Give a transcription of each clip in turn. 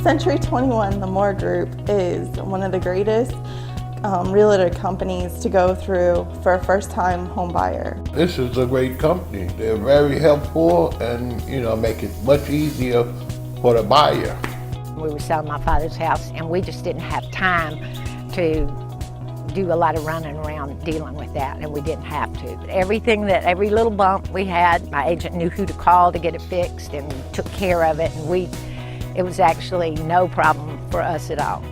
Century 21, the Moore Group, is one of the greatest realtor companies to go through for a first-time home buyer. This is a great company. They're very helpful and, make it much easier for the buyer. We were selling my father's house and we just didn't have time to do a lot of running around dealing with that, and we didn't have to. Every little bump we had, my agent knew who to call to get it fixed and took care of it, and it was actually no problem for us at all.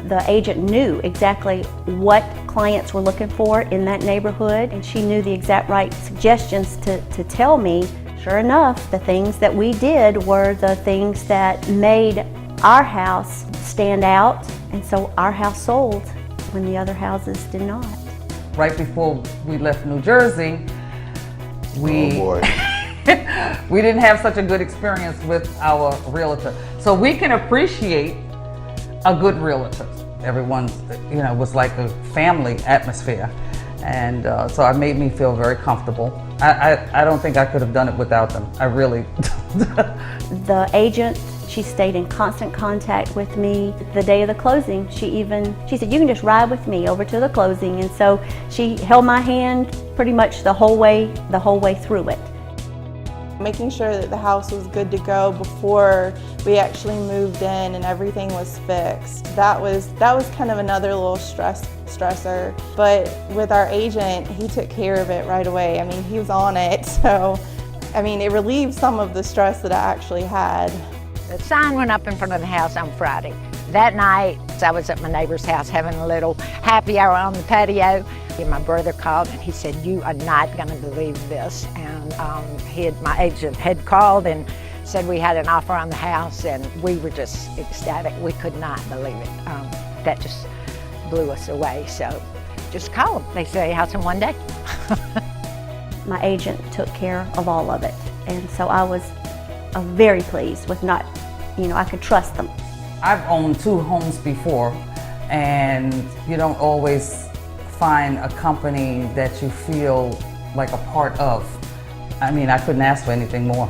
The agent knew exactly what clients were looking for in that neighborhood, and she knew the exact right suggestions to tell me. Sure enough, the things that we did were the things that made our house stand out, and so our house sold when the other houses did not. Right before we left New Jersey, we didn't have such a good experience with our realtor. So we can appreciate a good realtor. Everyone, was like a family atmosphere. And so it made me feel very comfortable. I don't think I could have done it without them. I really The agent, she stayed in constant contact with me. The day of the closing, she said, "You can just ride with me over to the closing." And so she held my hand pretty much the whole way through it. Making sure that the house was good to go before we actually moved in and everything was fixed. That was kind of another little stressor. But with our agent, he took care of it right away. I mean, he was on it, so it relieved some of the stress that I actually had. The sign went up in front of the house on Friday. That night, I was at my neighbor's house having a little happy hour on the patio. And my brother called and he said, "You are not going to believe this." And my agent had called and said we had an offer on the house, and we were just ecstatic. We could not believe it. That just blew us away. So just call them. They say house in one day. My agent took care of all of it, and so I was very pleased with I could trust them. I've owned 2 homes before, and you don't always find a company that you feel like a part of. I couldn't ask for anything more.